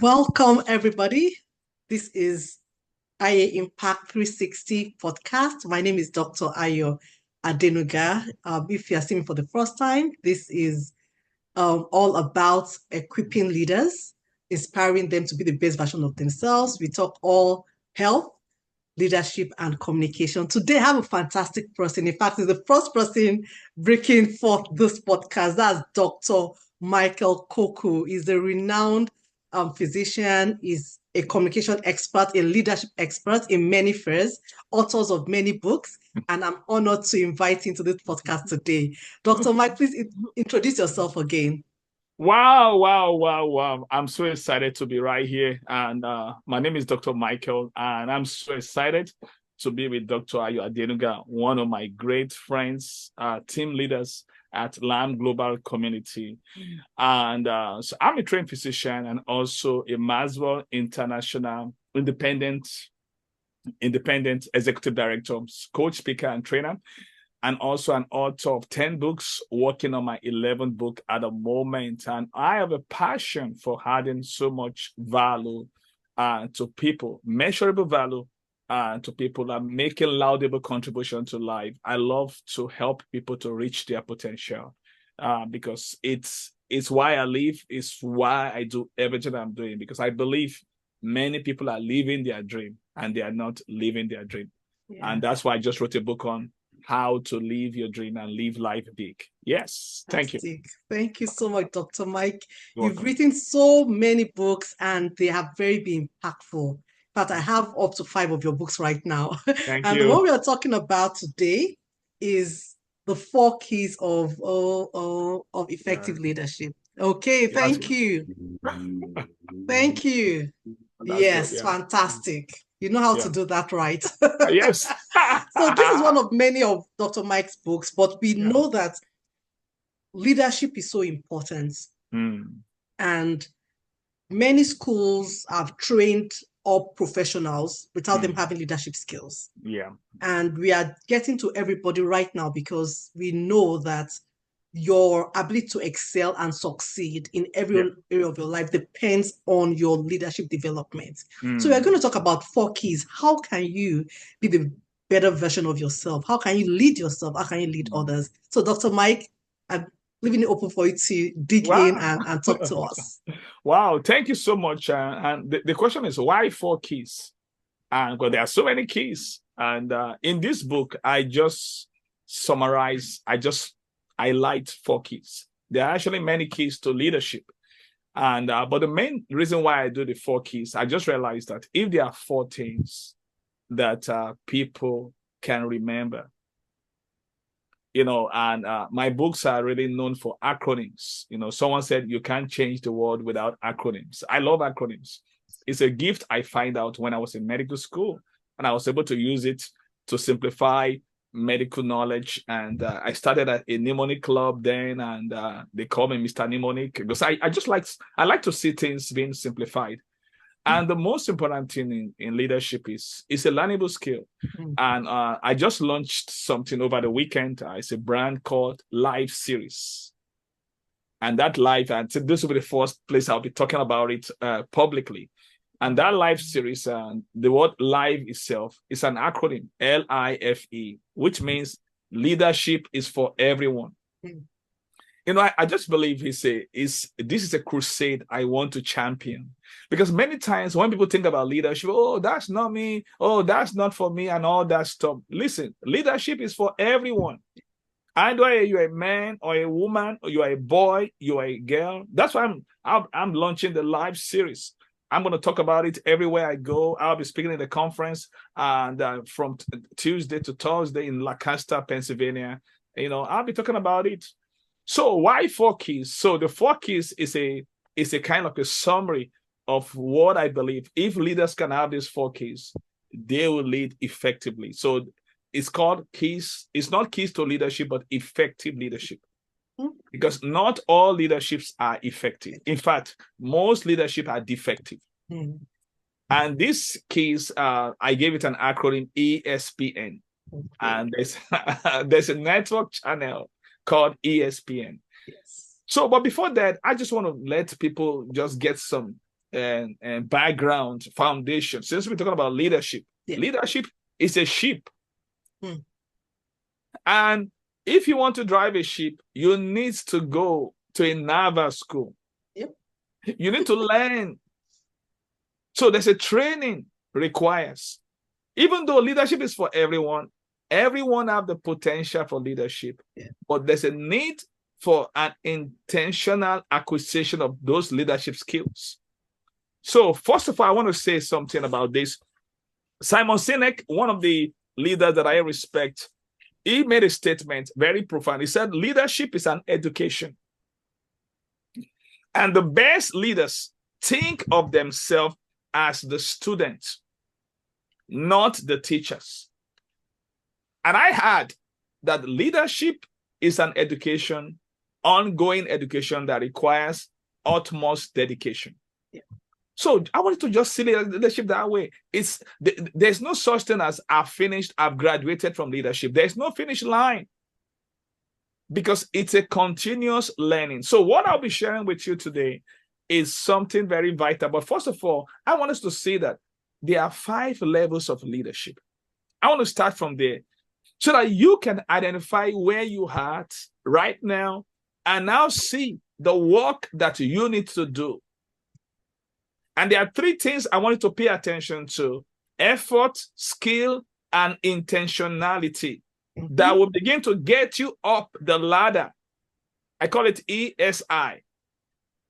Welcome, everybody. This is IA Impact 360 podcast. My name is Dr. Ayo Adenuga. If you are seeing me for the first time, this is all about equipping leaders, inspiring them to be the best version of themselves. We talk all health, leadership, and communication. Today, I have a fantastic person. In fact, he's the first person breaking forth this podcast. That's Dr. Michael Koku. He's a renowned physician, is a communication expert, a leadership expert in many fields, authors of many books, and I'm honored to invite him to this podcast today. Dr. Mike, please introduce yourself again. Wow. I'm so excited to be right here. And my name is Dr. Michael, and I'm so excited to be with Dr. Ayo Adenuga, one of my great friends, team leaders at Lamb Global Community. And so I'm a trained physician and also a Maxwell International independent executive director, coach, speaker, and trainer, and also an author of 10 books, working on my 11th book at the moment. And I have a passion for adding so much value to people, measurable value to people, and making laudable contribution to life. I love to help people to reach their potential because it's why I live, it's why I do everything I'm doing, because I believe many people are living their dream and they are not living their dream. Yeah. And that's why I just wrote a book on how to live your dream and live life big. Yes, thank you. Thank you so much, Dr. Mike. You've written so many books and they have very been impactful. In fact, I have up to 5 of your books right now. Thank and you. The one we are talking about today is the 4 keys of effective leadership. Okay, thank you. Thank you. Yes, good, fantastic. You know how to do that, right? Yes. So this is one of many of Dr. Mike's books, but we know that leadership is so important. And many schools have trained up professionals without them having leadership skills. Yeah. And we are getting to everybody right now because we know that your ability to excel and succeed in every area of your life depends on your leadership development. So we're going to talk about 4 keys. How can you be the better version of yourself? How can you lead yourself? How can you lead others? So Dr. Mike, I'm leaving it open for you to dig in and talk to us. Wow, thank you so much. And the question is, why 4 keys? And well, there are so many keys. And in this book, I just summarize, I highlight 4 keys. There are actually many keys to leadership. And but the main reason why I do the 4 keys, I just realized that if there are 4 things that people can remember, and my books are really known for acronyms. Someone said you can't change the world without acronyms. I love acronyms. It's a gift I find out when I was in medical school, and I was able to use it to simplify medical knowledge. And I started at a mnemonic club then, and they call me Mr. Mnemonic because I like to see things being simplified. And the most important thing in leadership is a learnable skill. And I just launched something over the weekend. It's a brand called Live Series. And that live, and this will be the first place I'll be talking about it publicly. And that Live Series, the word live itself is an acronym, LIFE, which means leadership is for everyone. I just believe this is a crusade I want to champion. Because many times when people think about leadership, oh, that's not me, oh, that's not for me, and all that stuff. Listen, leadership is for everyone. Either you're a man or a woman, or you are a boy, you are a girl. That's why I'm launching the Live Series. I'm going to talk about it everywhere I go. I'll be speaking in the conference and from Tuesday to Thursday in Lancaster, Pennsylvania. I'll be talking about it. So why 4 keys? So the 4 keys is a kind of a summary of what I believe. If leaders can have these 4 keys, they will lead effectively. So it's called keys. It's not keys to leadership, but effective leadership. Because not all leaderships are effective. In fact, most leadership are defective. And these keys, I gave it an acronym ESPN. And there's a network channel called ESPN. Yes. So, but before that, I just want to let people just get some and background, foundation. Since we're talking about leadership, leadership is a ship. And if you want to drive a ship, you need to go to a naval school. You need to learn. So there's a training requires. Even though leadership is for everyone have the potential for leadership, but there's a need for an intentional acquisition of those leadership skills. So first of all, I want to say something about this. Simon Sinek, one of the leaders that I respect, he made a statement very profound. He said, leadership is an education. And the best leaders think of themselves as the students, not the teachers. And I heard that leadership is an education, ongoing education that requires utmost dedication. So I wanted to just see leadership that way. There's no such thing as I've graduated from leadership. There's no finish line, because it's a continuous learning. So what I'll be sharing with you today is something very vital. But first of all, I want us to see that there are 5 levels of leadership. I want to start from there so that you can identify where you are at right now and now see the work that you need to do. And there are 3 things I want you to pay attention to: effort, skill, and intentionality that will begin to get you up the ladder. I call it ESI.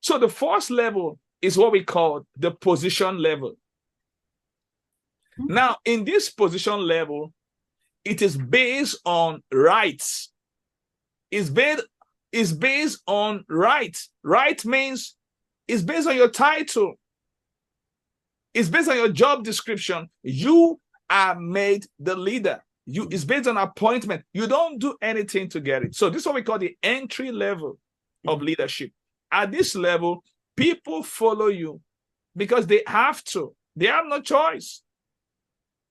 So the first level is what we call the position level. Now, in this position level, it is based on rights. It's based on rights. Right means it's based on your title. It's based on your job description. You are made the leader. It's based on appointment. You don't do anything to get it. So this is what we call the entry level of leadership. At this level, people follow you because they have to. They have no choice.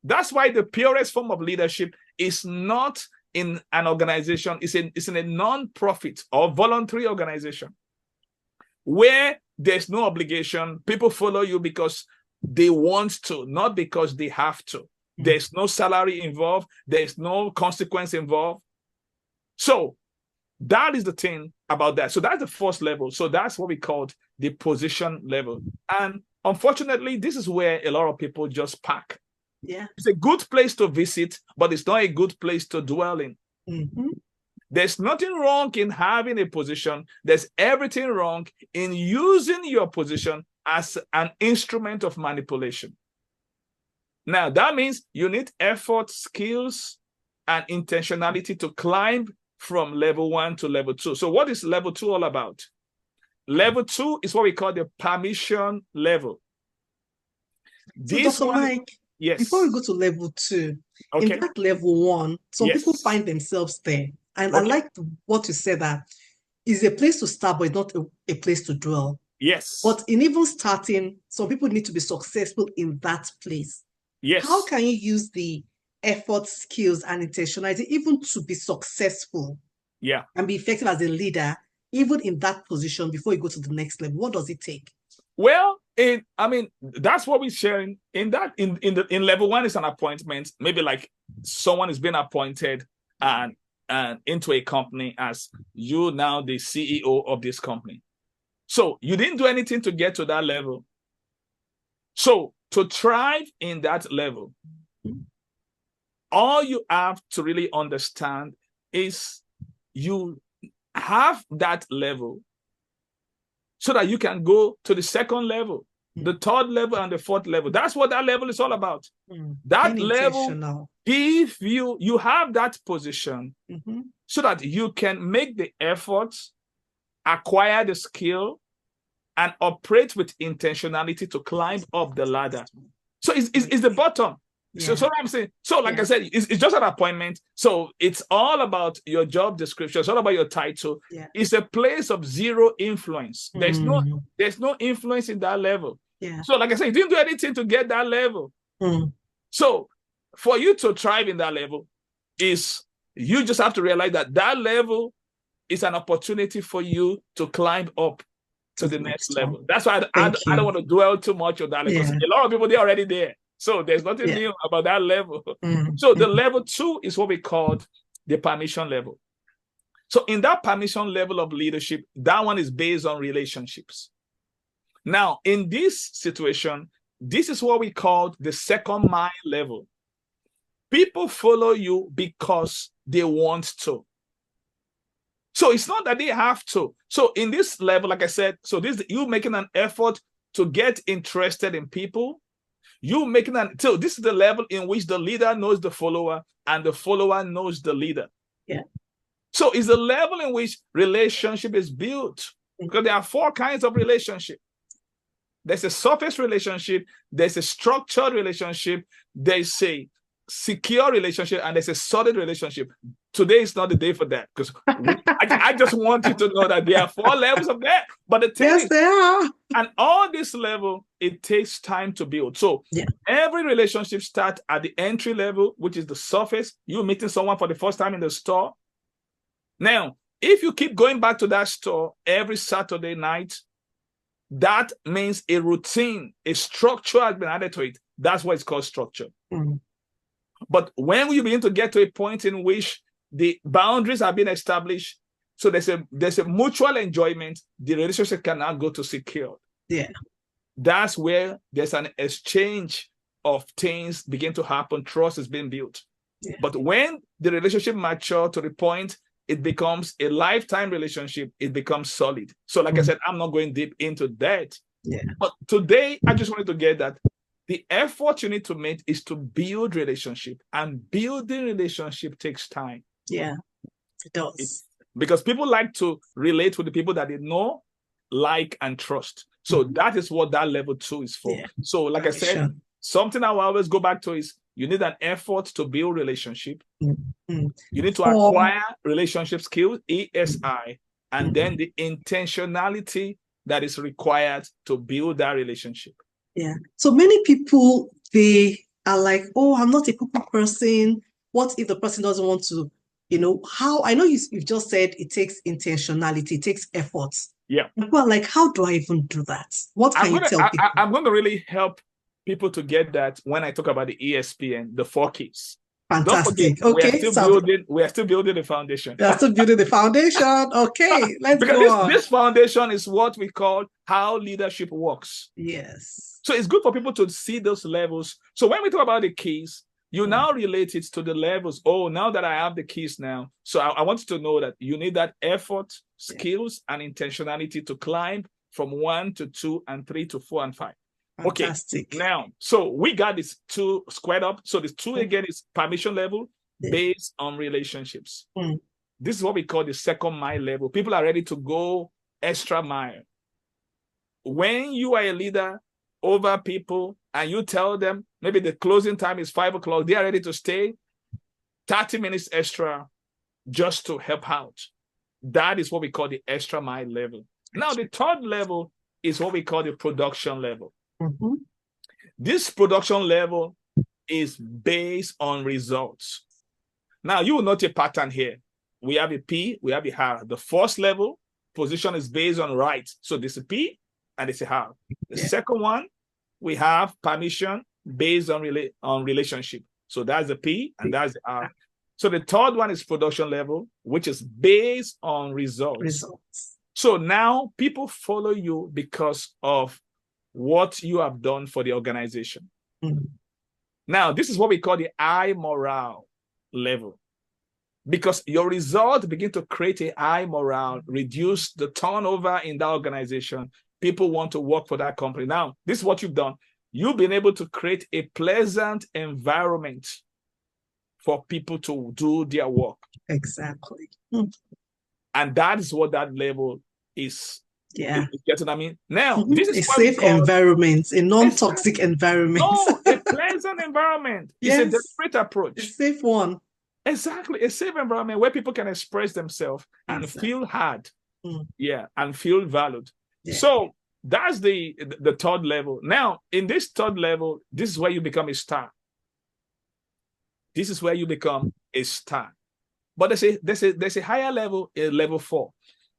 That's why the purest form of leadership is not in an organization. It's in a non-profit or voluntary organization where there's no obligation. People follow you because they want to, not because they have to. There's no salary involved. There's no consequence involved. So that is the thing about that. So that's the first level. So that's what we called the position level. And unfortunately, this is where a lot of people just park. It's a good place to visit, but it's not a good place to dwell in. There's nothing wrong in having a position. There's everything wrong in using your position as an instrument of manipulation. Now, that means you need effort, skills, and intentionality to climb from level 1 to level 2. So what is level 2 all about? Level 2 is what we call the permission level. So Dr. Mike, before we go to level 2, in that level 1, some people find themselves there. And I like what you said, that is a place to start, but it's not a place to dwell. But in even starting, some people need to be successful in that place. How can you use the effort, skills, and intentionality even to be successful and be effective as a leader, even in that position before you go to the next level? What does it take? Well, that's what we're sharing. In level 1 is an appointment. Maybe like someone is being appointed and into a company as you now the CEO of this company. So you didn't do anything to get to that level. So to thrive in that level, all you have to really understand is you have that level so that you can go to the second level, the third level, and the fourth level. That's what that level is all about. That level, if you have that position so that you can make the efforts, acquire the skill, and operate with intentionality to climb up the ladder. So it's the bottom. So what I'm saying, I said, it's just an appointment. So it's all about your job description. It's all about your title. It's a place of zero influence. There's no influence in that level. So like I said, you didn't do anything to get that level. So for you to thrive in that level, you just have to realize that level is an opportunity for you to climb up. to the next level. That's why I Thank don't you. want to dwell too much on that, because Yeah. a lot of people, they're already there. So there's nothing Yeah. new about that level. Mm. So the level 2 is what we call the permission level. So in that permission level of leadership, that one is based on relationships. Now, in this situation, this is what we call the second mile level. People follow you because they want to. So it's not that they have to. So in this level, like I said, so this you making an effort to get interested in people. So this is the level in which the leader knows the follower and the follower knows the leader. Yeah. So it's the level in which relationship is built, because there are 4 kinds of relationship. There's a surface relationship, there's a structured relationship, there's a secure relationship, and there's a solid relationship. Today is not the day for that, because I just want you to know that there are 4 levels of that. But the thing is, there are. And all this level, it takes time to build. So every relationship starts at the entry level, which is the surface. You meeting someone for the first time in the store. Now, if you keep going back to that store every Saturday night, that means a routine, a structure has been added to it. That's why it's called structure. Mm. But when you begin to get to a point in which the boundaries have been established, so there's a mutual enjoyment, the relationship can now go to secure. Yeah. That's where there's an exchange of things begin to happen. Trust is being built. Yeah. But when the relationship matures to the point it becomes a lifetime relationship, it becomes solid. So like I said, I'm not going deep into that. Yeah. But today, I just wanted to get that the effort you need to make is to build relationship, and building relationship takes time. Yeah, it does. Because people like to relate with the people that they know, like, and trust. So that is what that level 2 is for. Yeah. So like I said, something I will always go back to is you need an effort to build relationship. You need to acquire relationship skills, ESI, and then the intentionality that is required to build that relationship. Yeah. So many people, they are like, oh, I'm not a people person. What if the person doesn't want to, how? I know you've just said it takes intentionality, it takes effort. Yeah. People are like, how do I even do that? What can you tell people? I'm going to really help people to get that when I talk about the ESPN, the 4 keys. Fantastic. Don't forget, Okay. we are still building the foundation. We are still building the foundation. Okay, let's go on. This foundation is what we call how leadership works. Yes. So it's good for people to see those levels. So when we talk about the keys, you now relate it to the levels. Oh, now that I have the keys now. So I want you to know that you need that effort, skills, and intentionality to climb from 1 to 2 and 3 to 4 and 5. Fantastic. Okay, now, so we got this 2 squared up. So this 2 again is permission level based on relationships. This is what we call the second mile level. People are ready to go extra mile. When you are a leader over people and you tell them maybe the closing time is 5 o'clock, they are ready to stay 30 minutes extra just to help out. That is what we call the extra mile level. Now, the 3rd level is what we call the production level. This production level is based on results. Now, you will note a pattern here. We have a P, we have a R. The first level position is based on right. So this is a P and it's a R. The second one, we have permission based on relationship. So that's the P and that's the R. So the 3rd one is production level, which is based on results. So now people follow you because of what you have done for the organization. Now, this is what we call the high morale level. Because your results begin to create a high morale, reduce the turnover in that organization. People want to work for that company. Now, this is what you've done. You've been able to create a pleasant environment for people to do their work. Exactly. And that is what that level is. Yeah. You get what I mean? Now, this is a safe environment, a non-toxic environment. No, a pleasant environment. It's a deliberate approach. A safe one. Exactly. A safe environment where people can express themselves and feel heard. And feel valued. Yeah. So that's the 3rd level. Now, in this 3rd level, this is where you become a star. This is where you become a star. But there's a higher level, level 4.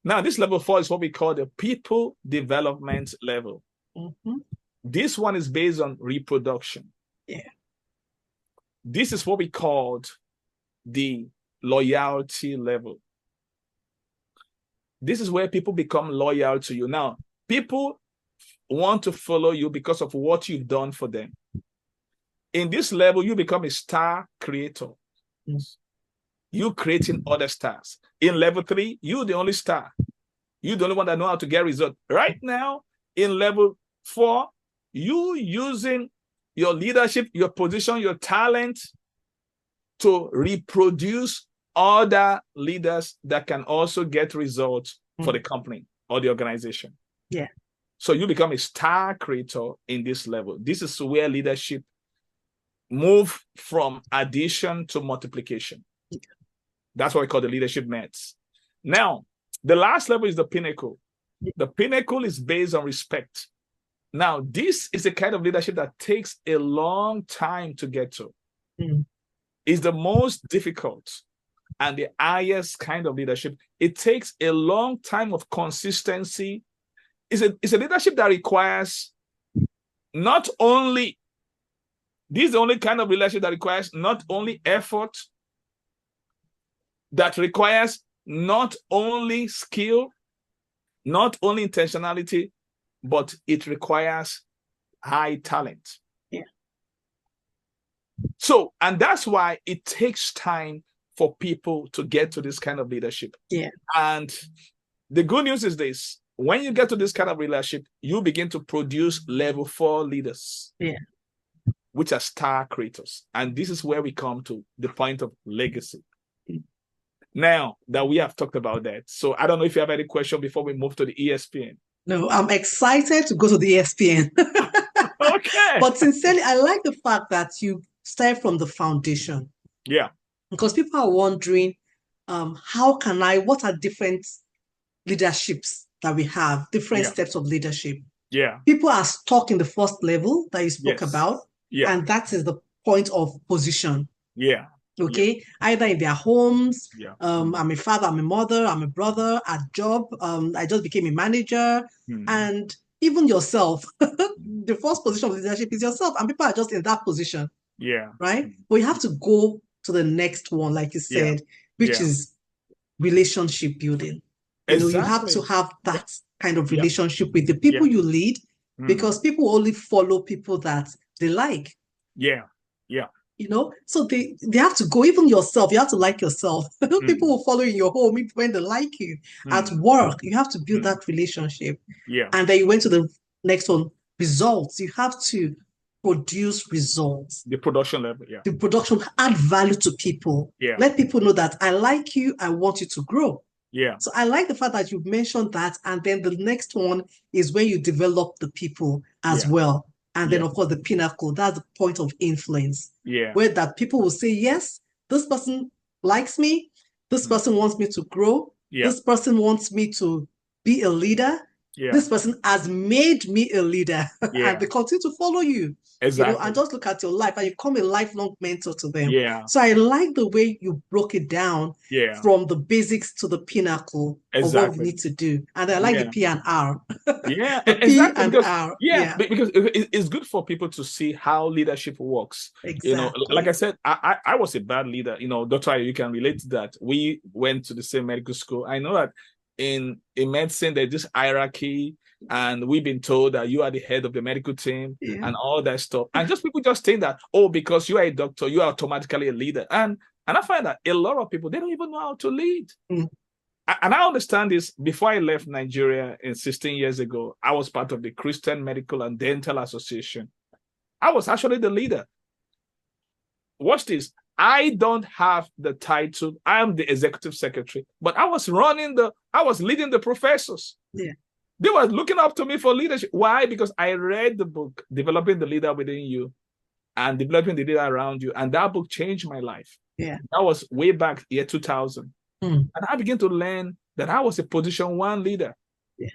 Now, this level 4 is what we call the people development level. Mm-hmm. This one is based on reproduction. Yeah. This is what we called the loyalty level. This is where people become loyal to you. Now, people want to follow you because of what you've done for them. In this level, you become a star creator. Mm. You creating other stars. In level 3, you're the only star. You're the only one that know how to get results. Right now, in level 4, you using your leadership, your position, your talent to reproduce other leaders that can also get results for the company or the organization. Yeah. So you become a star creator in this level. This is where leadership move from addition to multiplication. That's what we call the leadership nets. Now, the last level is the pinnacle. The pinnacle is based on respect. Now, this is a kind of leadership that takes a long time to get to. It's the most difficult and the highest kind of leadership. It takes a long time of consistency. It's a leadership that requires not only, this is the only kind of leadership that requires not only effort, that requires not only skill, not only intentionality, but it requires high talent. Yeah. So, and that's why it takes time for people to get to this kind of leadership. Yeah. And the good news is this: when you get to this kind of leadership, you begin to produce level 4 leaders. Yeah. Which are star creators. And this is where we come to the point of legacy. Now that we have talked about that, so I don't know if you have any question before we move to the ESPN. No, I'm excited to go to the ESPN. Okay. But sincerely, I like the fact that you start from the foundation. Yeah. Because people are wondering, what are different leaderships that we have, different steps of leadership. Yeah. People are stuck in the first level that you spoke about. Yeah. And that is the point of position. Yeah. Okay. Either in their homes, Yeah. I'm a father, I'm a mother, I'm a brother, at job, I just became a manager, and even yourself. The first position of leadership is yourself, and people are just in that position. Yeah. Right? But you have to go to the next one, like you said, which is relationship building. Exactly. You have to have that kind of relationship with the people you lead, because people only follow people that they like. Yeah. Yeah. So they have to go, even yourself, you have to like yourself. People will follow in your home when they like you. At work, you have to build that relationship. Yeah. And then you went to the next one, results. You have to produce results. The production level, yeah. The production, add value to people. Yeah. Let people know that I like you, I want you to grow. Yeah. So I like the fact that you mentioned that. And then the next one is when you develop the people as well. And then, of course, the pinnacle, that's the point of influence. Yeah. Where that people will say, yes, this person likes me. This person wants me to grow. Yeah. This person wants me to be a leader. Yeah. This person has made me a leader. Yeah. And they continue to follow you. Exactly. And just look at your life and you become a lifelong mentor to them. Yeah. So I like the way you broke it down from the basics to the pinnacle of what we need to do. And I like the P and R. Yeah, the exactly. P and because, R. Because it's good for people to see how leadership works. Exactly. Like I said, I was a bad leader. Dr. Ayo, you can relate to that. We went to the same medical school. I know that in medicine, there's this hierarchy, and we've been told that you are the head of the medical team and all that stuff. And just people just think that, because you are a doctor, you are automatically a leader. And I find that a lot of people, they don't even know how to lead. And I understand this. Before I left Nigeria 16 years ago, I was part of the Christian Medical and Dental Association. I was actually the leader. Watch this. I don't have the title. I am the executive secretary, but I was leading the professors. Yeah. They were looking up to me for leadership. Why? Because I read the book, Developing the Leader Within You and Developing the Leader Around You. And that book changed my life. Yeah. That was way back year 2000. And I began to learn that I was a position 1 leader. Yeah.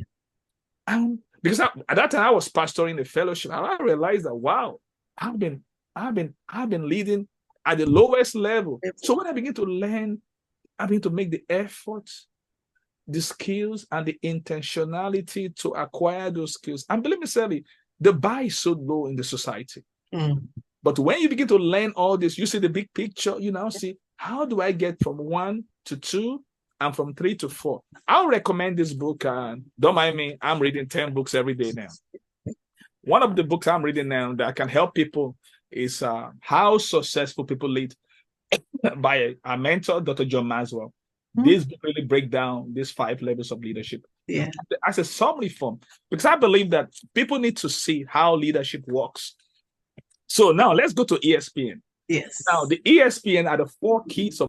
And because at that time I was pastoring the fellowship, and I realized that, wow, I've been leading at the lowest level. So when I begin to learn, I begin to make the effort the skills and the intentionality to acquire those skills. And believe me, Sally, the bar is so low in the society. But when you begin to learn all this, you see the big picture, you now see, how do I get from 1 to 2 and from 3 to 4? I'll recommend this book. Don't mind me, I'm reading 10 books every day now. One of the books I'm reading now that can help people is How Successful People Lead by a mentor, Dr. John Maxwell. This book really breaks down these 5 levels of leadership as a summary form, because I believe that people need to see how leadership works. So now let's go to ESPN. Yes. Now the ESPN are the 4 keys of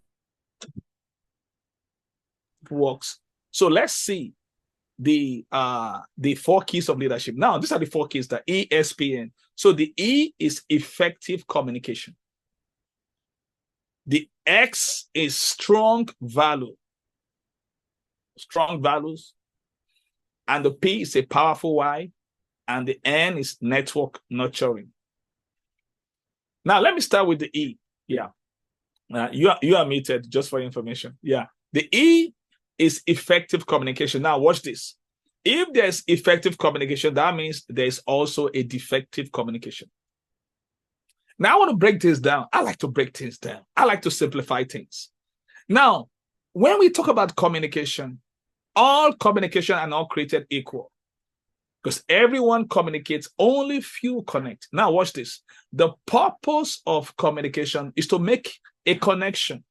works. So let's see the 4 keys of leadership. Now these are the 4 keys, the ESPN. So the E is effective communication. The X is strong values. And the P is a powerful why. And the N is network nurturing. Now, let me start with the E. Yeah. You are muted, just for information. Yeah. The E is effective communication. Now, watch this. If there's effective communication, that means there's also a defective communication. Now, I want to break this down. I like to break things down. I like to simplify things. Now, when we talk about communication, all communication are not created equal, because everyone communicates, only few connect. Now, watch this. The purpose of communication is to make a connection.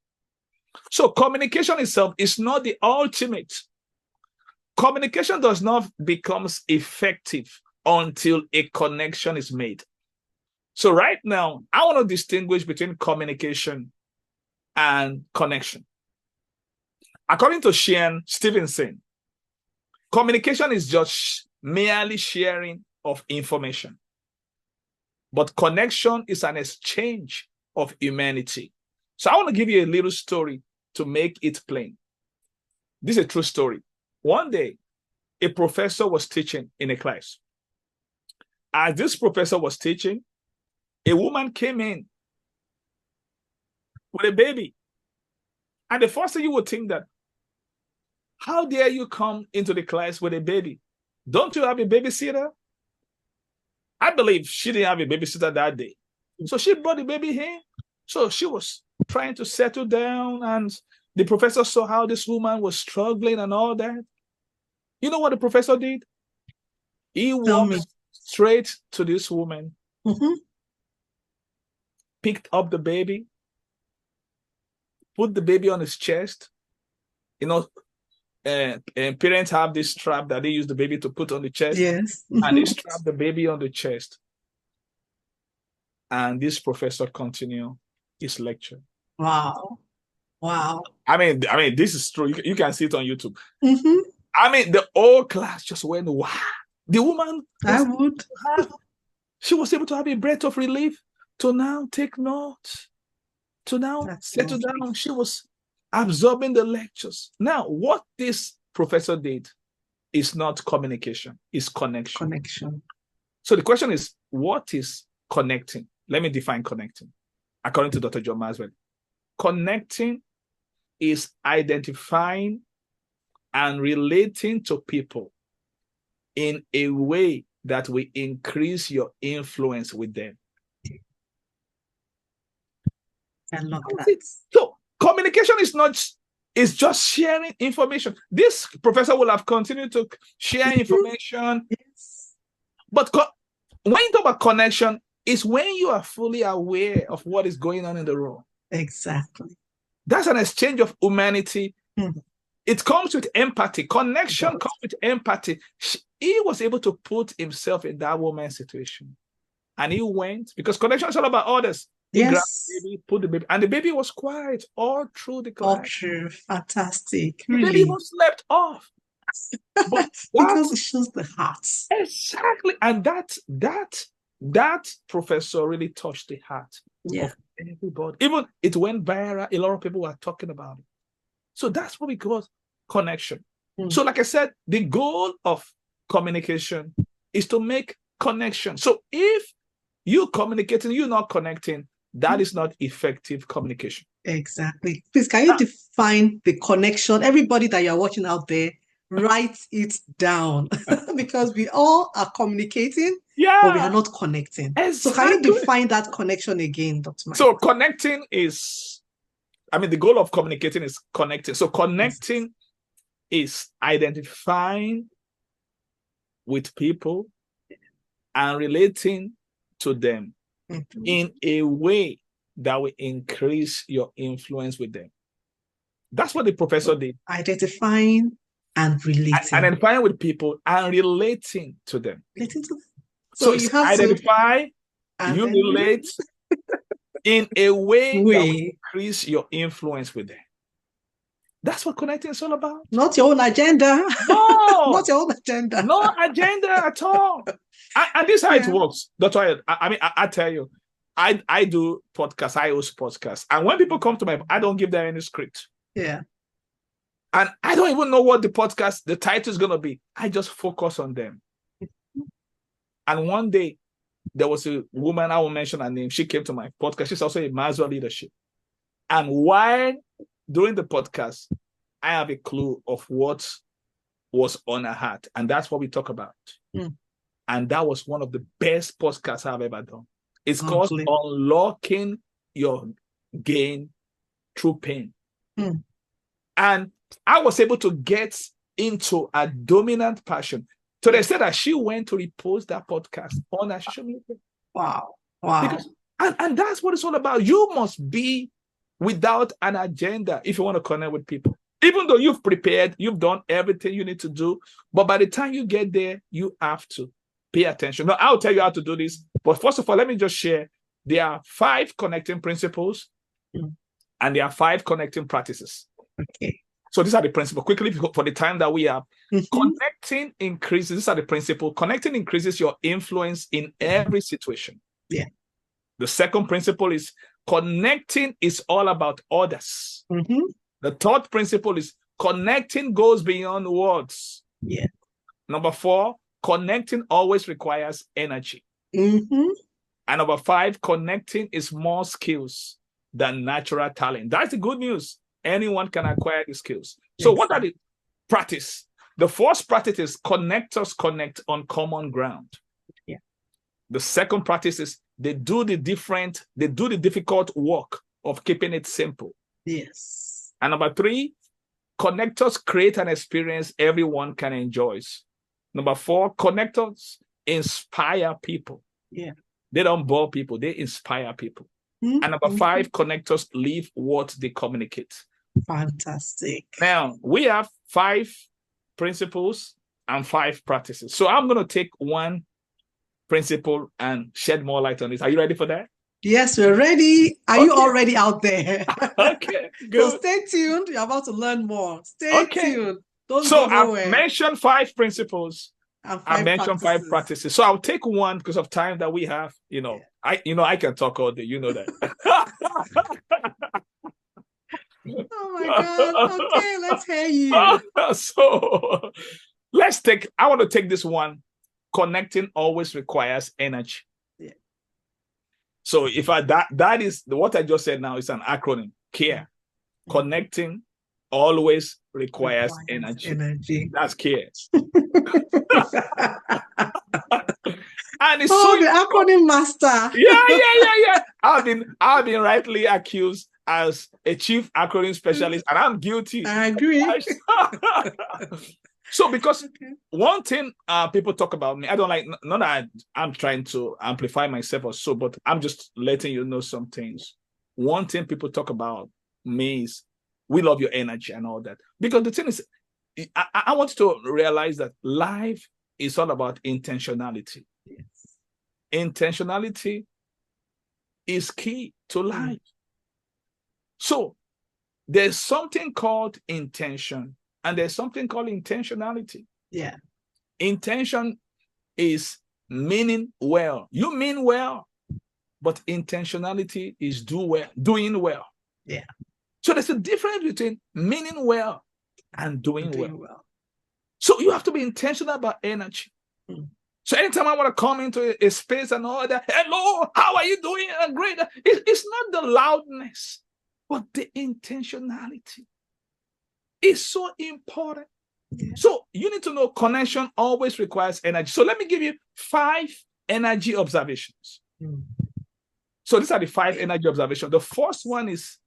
So communication itself is not the ultimate. Communication does not become effective until a connection is made. So right now, I want to distinguish between communication and connection. According to Shane Stevenson, communication is just merely sharing of information. But connection is an exchange of humanity. So I want to give you a little story to make it plain. This is a true story. One day, a professor was teaching in a class. As this professor was teaching, a woman came in with a baby. And the first thing you would think that, how dare you come into the class with a baby? Don't you have a babysitter? I believe she didn't have a babysitter that day. So she brought the baby here. So she was trying to settle down, and the professor saw how this woman was struggling and all that. You know what the professor did? He walked straight to this woman, picked up the baby, put the baby on his chest. You know, and parents have this strap that they use the baby to put on the chest. Yes. And they strap the baby on the chest. And this professor continued his lecture. Wow. Wow. I mean, this is true. You can see it on YouTube. I mean, the whole class just went, wow. The woman, she was able to have a breath of relief to now take notes, to now settle down. She was absorbing the lectures. Now, what this professor did is not communication, it's connection. So the question is, what is connecting? Let me define connecting. According to Dr. John Maxwell, connecting is identifying and relating to people in a way that will increase your influence with them. I love that. So communication is just sharing information. This professor will have continued to share information. Yes. But when you talk about connection, it's when you are fully aware of what is going on in the room. Exactly. That's an exchange of humanity. It comes with empathy. Connection comes with empathy. He was able to put himself in that woman's situation. And he went, because connection is all about others. He grabbed the baby, put the baby, and the baby was quiet all through the class. All true. Fantastic. The baby was slept off. But because it shows the heart. Exactly. And that professor really touched the heart of everybody. Even it went viral. A lot of people were talking about it. So that's what we call connection. So like I said, the goal of communication is to make connection. So if you're communicating, you're not connecting, that is not effective communication. Exactly. Please, can you define the connection? Everybody that you're watching out there, write it down because we all are communicating, but we are Yeah, not connecting. So can you exactly. define that connection again, Dr. Mike? So connecting is, the goal of communicating is connecting. So Yes. connecting is identifying with people and relating to them in a way that will increase your influence with them. That's what the professor did. Identifying and relating. Identifying with people and relating to them. Relating to them. So you have identify, you relate in a way that will increase your influence with them. That's what connecting is all about. Not your own agenda. No. Not your own agenda. No agenda at all. And this is how it works. That's why I tell you, I do podcasts, I host podcasts. And when people come to my, I don't give them any script. Yeah. And I don't even know what the title is going to be. I just focus on them. And one day, there was a woman, I will mention her name. She came to my podcast. She's also a Maxwell Leadership. And while during the podcast, I have a clue of what was on her heart. And that's what we talk about. And that was one of the best podcasts I've ever done. It's called Unlocking Your Gain Through Pain. And I was able to get into a dominant passion. So they said that she went to repost that podcast on her social media. Wow. Because, and that's what it's all about. You must be without an agenda if you want to connect with people. Even though you've prepared, you've done everything you need to do, but by the time you get there, you have to pay attention. Now, I'll tell you how to do this. But first of all, let me just share. There are 5 connecting principles and there are 5 connecting practices. Okay. So these are the principles. Quickly, for the time that we have, connecting increases. These are the principles. Connecting increases your influence in every situation. Yeah. The second principle is connecting is all about others. The third principle is connecting goes beyond words. Yeah. Number 4, connecting always requires energy. And number 5, connecting is more skills than natural talent. That's the good news. Anyone can acquire the skills. So what are the practice? The first practice is connectors connect on common ground. Yeah. The second practice is they do the difficult work of keeping it simple. Yes. And number 3, connectors create an experience everyone can enjoy. Number 4, connectors inspire people. Yeah. They don't bore people, they inspire people. And number 5, connectors live what they communicate. Fantastic. Now, we have 5 principles and 5 practices. So I'm going to take one principle and shed more light on this. Are you ready for that? Yes, we're ready. Are you already out there? Okay, good. So stay tuned. You're about to learn more. Stay tuned. Don't so go nowhere. I've mentioned 5 principles. I mentioned 5 practices. So I'll take one because of time that we have. I can talk all day. You know that. Oh my God. Okay, let's hear you. So I want to take this one. Connecting always requires energy. Yeah. So if that is what I just said now is an acronym. CARE. Connecting always requires energy. That's CARE. And it's the acronym master. Yeah. I've been rightly accused as a chief acronym specialist, and I'm guilty. I agree. So because one thing people talk about me, I don't like, not that I'm trying to amplify myself or so, but I'm just letting you know some things. One thing people talk about me is we love your energy and all that. Because the thing is, I want you to realize that life is all about intentionality. Yes. Intentionality is key to life. So there's something called intention and there's something called intentionality. Yeah. Intention is meaning well. You mean well, but intentionality is doing well. Yeah. So there's a difference between meaning well and doing well. So you have to be intentional about energy. So anytime I want to come into a space and all that, hello, how are you doing? Great. It's not the loudness. but the intentionality is so important. So you need to know connection always requires energy. So let me give you 5 energy observations. So these are the 5 energy observations. The first one is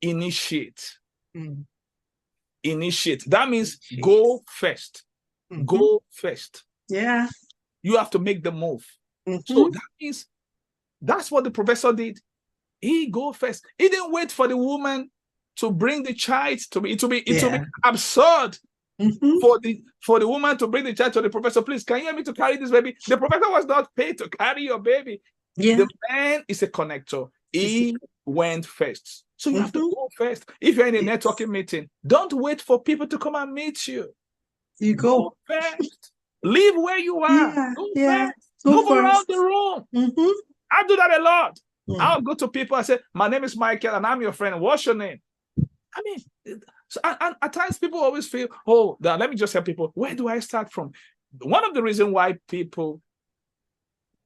initiate. Initiate. That means go first. Go first. Yeah. You have to make the move. So that means that's what the professor did. He go first. He didn't wait for the woman to bring the child to me. It will be absurd for the woman to bring the child to the professor. Please, can you help me to carry this baby? The professor was not paid to carry your baby. Yeah. The man is a connector. He went first. So you have to go first. If you're in a networking meeting, don't wait for people to come and meet you. You go first. Leave where you are. Go first. Move around the room. I do that a lot. I'll go to people and say, my name is Michael and I'm your friend. What's your name? I mean, so, and at times people always feel, let me just help people. Where do I start from? One of the reasons why people,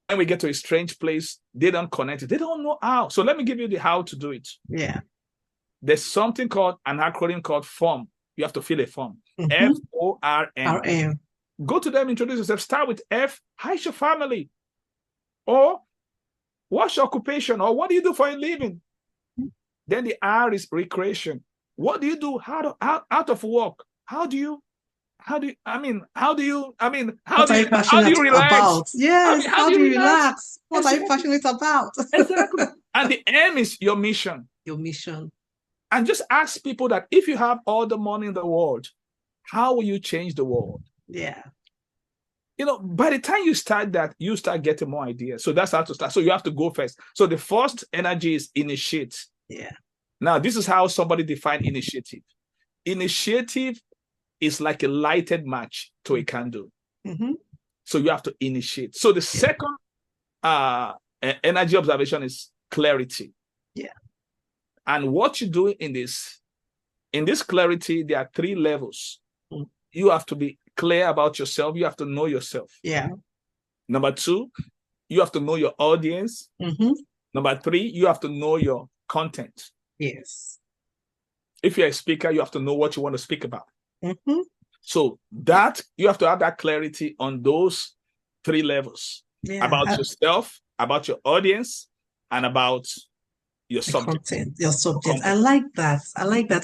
when we get to a strange place, they don't connect it. They don't know how. So let me give you the how to do it. Yeah. There's something called an acronym called FORM. You have to fill a form. FORM. Go to them, introduce yourself. Start with F. How's your family? Or what's your occupation? Or what do you do for a living? Then the R is recreation. What do you do out of work? How do you relax? About? Yes, how do you relax? What are you passionate about? Exactly. And the M is your mission. Your mission. And just ask people that if you have all the money in the world, how will you change the world? Yeah. By the time you start that, you start getting more ideas. So that's how to start. So you have to go first. So the first energy is initiate. Yeah. Now, this is how somebody defines initiative. Initiative is like a lighted match to a candle. So you have to initiate. So the second energy observation is clarity. Yeah. And what you do in this clarity, there are 3 levels. You have to be clear about yourself. You have to know yourself. Yeah. Number 2, you have to know your audience. Number 3, you have to know your content. Yes. If you're a speaker, you have to know what you want to speak about. So that you have to have that clarity on those 3 levels. About yourself, about your audience, and about your subject. Content, your subject. I like that.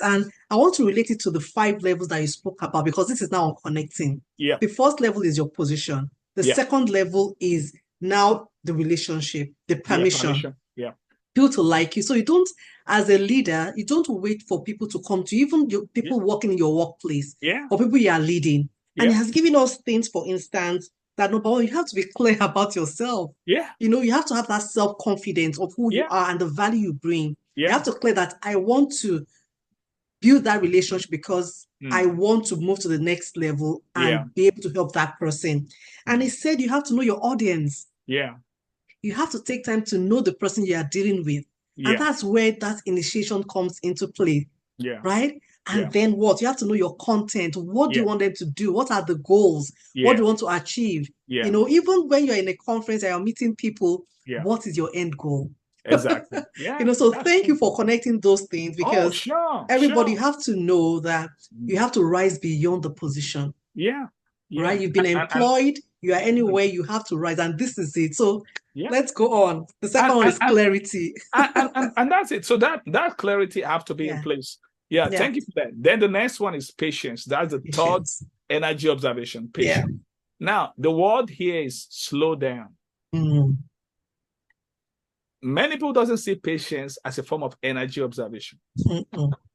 And I want to relate it to the 5 levels that you spoke about, because this is now on connecting. Yeah. The first level is your position. The second level is now the relationship, the permission. Yeah. People to like you. So you don't, as a leader, you don't wait for people to come to you, even your people working in your workplace, or people you are leading. And it has given us things, for instance, that number one, you have to be clear about yourself. Yeah. You have to have that self-confidence of who you are and the value you bring. You have to clear that I want to build that relationship because I want to move to the next level and be able to help that person. And he said you have to know your audience. Yeah. You have to take time to know the person you are dealing with. And that's where that initiation comes into play. Yeah. Right? And then what? You have to know your content. What do you want them to do? What are the goals? What do you want to achieve? Even when you're in a conference and you're meeting people, what is your end goal? Exactly. So thank you for connecting those things, because everybody have to know that you have to rise beyond the position. Right? You've been employed, you are anywhere, you have to rise, and this is it. So let's go on. The second one is clarity. and that's it. So that clarity have to be in place. Thank you for that. Then the next one is patience. That's the third energy observation, patience. Now, the word here is slow down. Many people doesn't see patience as a form of energy observation.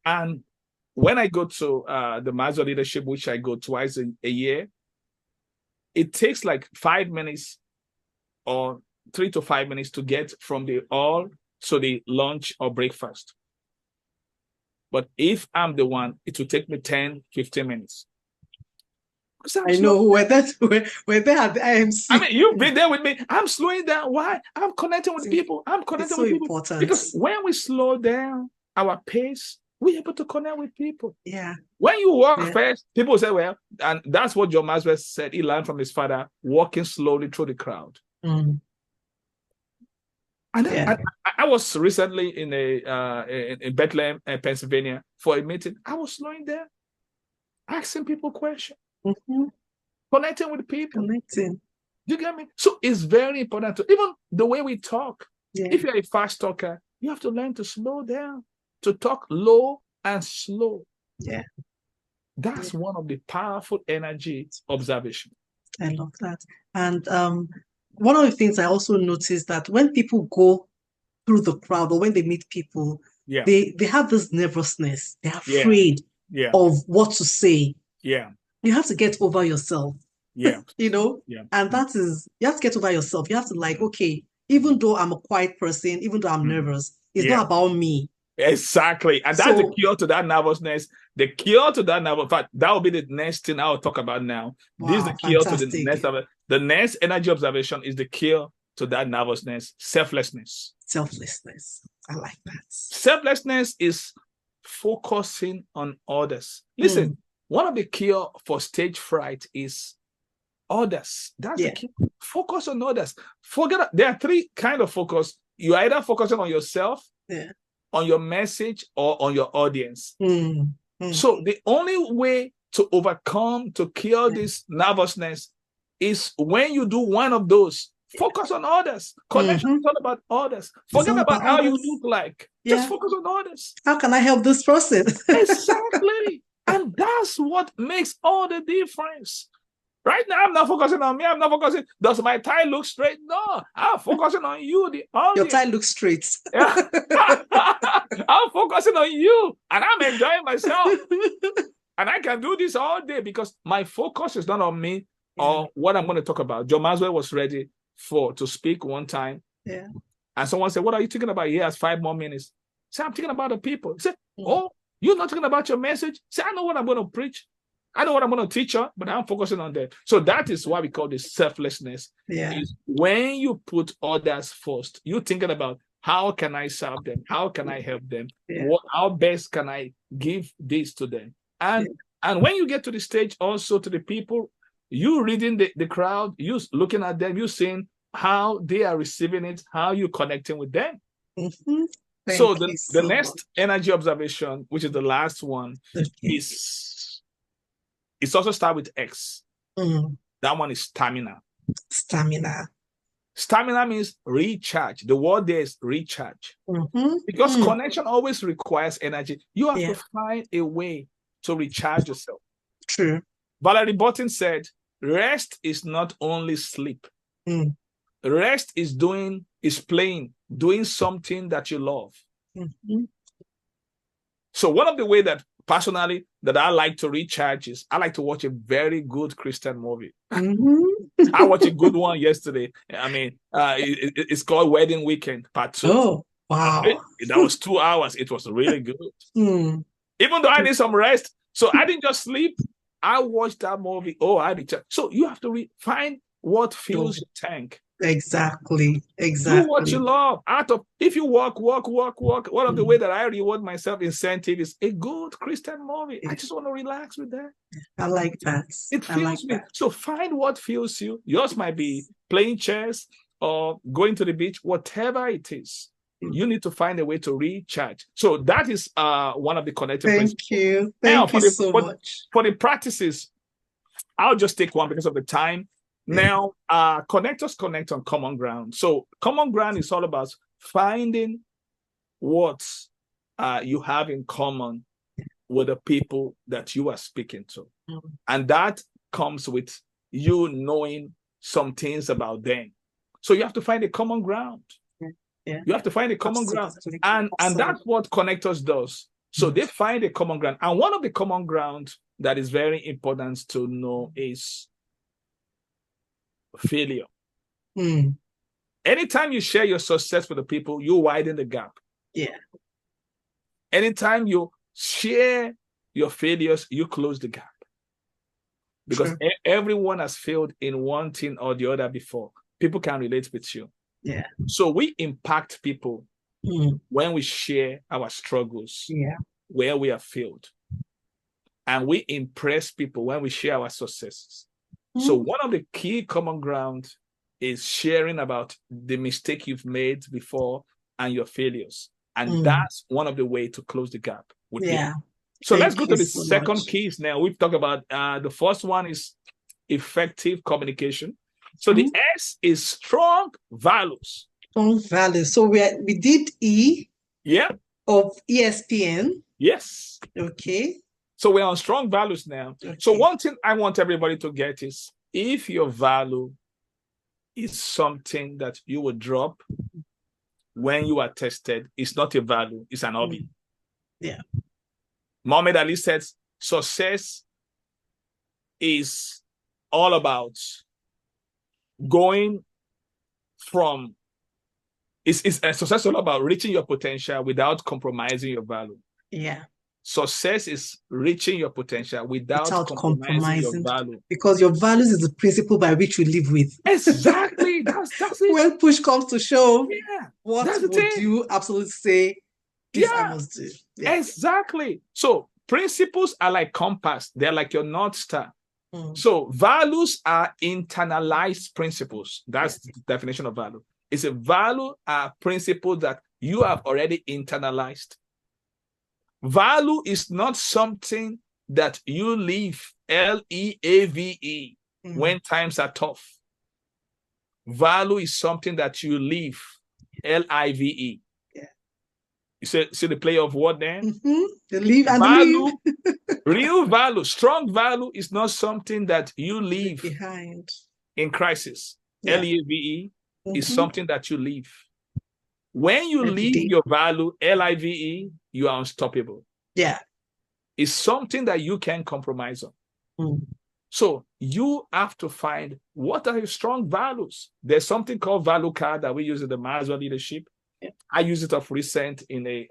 And when I go to the Maxwell Leadership, which I go twice a year, it takes like 5 minutes or 3 to 5 minutes to get from the all to the lunch or breakfast. But if I'm the one, it will take me 10, 15 minutes. I know we're there at the IMC. I mean, you've been there with me. I'm slowing down. Why? I'm connecting with people. It's so important. Because when we slow down our pace, we're able to connect with people. Yeah. When you walk fast, people say, well, and that's what John Maxwell said. He learned from his father, walking slowly through the crowd. And then I was recently in Bethlehem, Pennsylvania, for a meeting. I was slowing down, asking people questions, connecting with people. Connecting. You get me? So it's very important to even the way we talk. Yeah. If you're a fast talker, you have to learn to slow down, to talk low and slow. Yeah. That's one of the powerful energy observation. I love that. And one of the things I also noticed that when people go through the crowd or when they meet people, they have this nervousness. They're afraid of what to say. Yeah. You have to get over yourself. Yeah. You know? Yeah. And that is, you have to get over yourself. You have to like, okay, even though I'm a quiet person, even though I'm nervous, it's not about me. Exactly. And that's the cure to that nervousness. The cure to that nervousness. In fact, that will be the next thing I'll talk about now. Wow, this is the cure fantastic. to the next. The next energy observation is the cure to that nervousness, selflessness. Selflessness. I like that. Selflessness is focusing on others. Listen, one of the cure for stage fright is others. That's the key. Focus on others. There are three kinds of focus. You're either focusing on yourself, on your message, or on your audience. So the only way to overcome, to cure this nervousness is when you do one of those. Focus on others. Connection is all about others. Forget about how you look like. Just focus on others. How can I help this person? Exactly. And that's what makes all the difference. Right now, I'm not focusing on me. I'm not focusing. Does my tie look straight? No. I'm focusing on you, the audience. Your tie looks straight. I'm focusing on you. And I'm enjoying myself. And I can do this all day because my focus is not on me or what I'm going to talk about. John Maxwell was ready to speak one time. Yeah. And someone said, what are you thinking about? He has 5 more minutes. Say, I'm thinking about the people. He said, oh, you're not thinking about your message? Say, I know what I'm going to preach. I know what I'm going to teach her, but I'm focusing on that. So that is why we call this selflessness. Yeah. Is when you put others first, you're thinking about how can I serve them? How can I help them? How best can I give this to them? And when you get to the stage also to the people, you reading the crowd, you looking at them, you seeing how they are receiving it, how you connecting with them. So the next energy observation, which is the last one, it's also start with X. That one is stamina. Stamina means recharge. The word there is recharge. Because connection always requires energy. You have to find a way to recharge yourself. True. Valerie Burton said, rest is not only sleep. Rest is playing, doing something that you love. So one of the ways that personally that I like to recharge is I like to watch a very good Christian movie. I watched a good one yesterday. I mean, it's called Wedding Weekend Part 2. Oh, wow. That was 2 hours. It was really good. Even though I need some rest. So I didn't just sleep. I watched that movie. Oh, I recharge. So you have to find what fills your tank. Exactly. Do what you love. If you walk, one of the way that I reward myself incentive is a good Christian movie. I just want to relax with that. I like that. It fills me. So find what fills you. Yours might be playing chess or going to the beach, whatever it is. You need to find a way to recharge. So that is one of the connecting principles. Thank you so much. For the practices, I'll just take one because of the time. Now, connectors connect on common ground. So common ground is all about finding what you have in common with the people that you are speaking to. And that comes with you knowing some things about them. So you have to find a common ground. You have to find a common ground. And that's what connectors does. So they find a common ground. And one of the common ground that is very important to know is failure. Anytime you share your success with the people, you widen the gap. Anytime you share your failures, you close the gap. Because everyone has failed in one thing or the other before. People can relate with you. So we impact people when we share our struggles, where we have failed. And we impress people when we share our successes. So one of the key common ground is sharing about the mistake you've made before and your failures. And that's one of the ways to close the gap with people. So let's go to the second keys now. We've talked about the first one is effective communication. So the S is strong values. Strong values. So we did E. Yeah. Of ESPN. Yes. Okay. So we're on strong values now. Okay. So one thing I want everybody to get is if your value is something that you will drop when you are tested, it's not a value, it's an hobby. Yeah. Muhammad Ali says success is all about going from it's success all about reaching your potential without compromising your value. Yeah. Success is reaching your potential without compromising your value. Because your values is the principle by which you live with. Exactly. That's it. When push comes to shove, what that's would you absolutely say this I must do? Yeah. Exactly. So principles are like compass. They're like your North Star. So values are internalized principles. That's the definition of value. It's a value principle that you have already internalized. Value is not something that you live, LEAVE, when times are tough. Value is something that you live, LIVE. Yeah. You see the play of word there? The live and value, live. Real value, strong value is not something that you leave behind in crisis. LEAVE is something that you leave. When you leave your value, LIVE, you are unstoppable. Yeah. It's something that you can compromise on. So you have to find what are your strong values. There's something called value card that we use in the Maxwell Leadership. Yeah. I use it of recent in a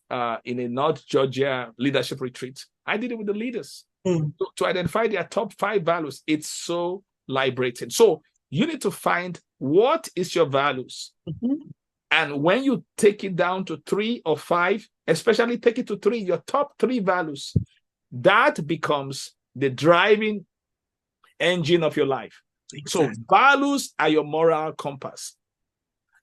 North Georgia leadership retreat. I did it with the leaders to identify their top 5 values. It's so liberating. So you need to find what is your values. And when you take it down to 3 or 5, especially take it to 3, your top 3 values, that becomes the driving engine of your life. Exactly. So values are your moral compass.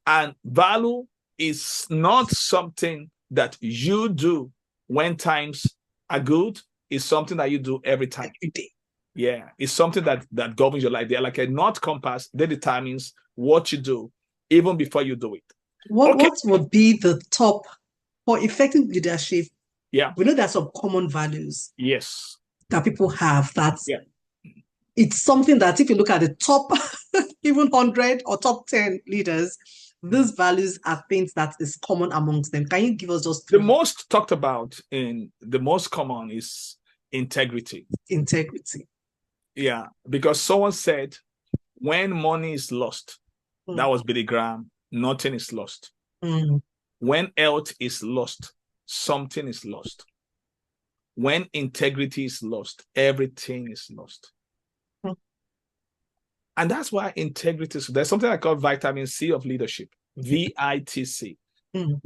And value is not something that you do when times are good. It's something that you do every time. Every day. Yeah, it's something that governs your life. They're like a north compass that determines what you do even before you do it. What would be the top for effective leadership? Yeah. We know there are some common values. Yes. That people have. It's something that if you look at the top, even 100 or top 10 leaders, these values are things that is common amongst them. Can you give us just 3? The most talked about in the most common is integrity. Integrity. Yeah, because someone said when money is lost, that was Billy Graham, nothing is lost. When health is lost, something is lost. When integrity is lost, everything is lost. And that's why integrity is, there's something I call vitamin C of leadership, VITC.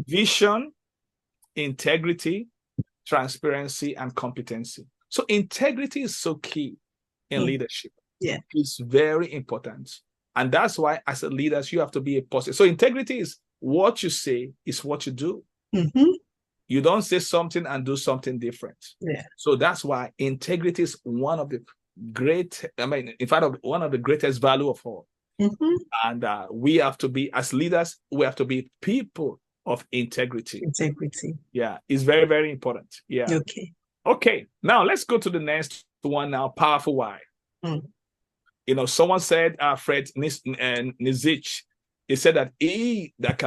Vision, integrity, transparency, and competency. So integrity is so key in leadership. Yeah. It's very important. And that's why as a leader, you have to be a positive. So integrity is what you say is what you do. You don't say something and do something different. Yeah. So that's why integrity is one of the one of the greatest value of all. And we have to be, as leaders, we have to be people of integrity. Integrity. Yeah, it's very, very important. Yeah. Okay. Now let's go to the next one now. Powerful why. Someone said, Fred Nizich, he said that he that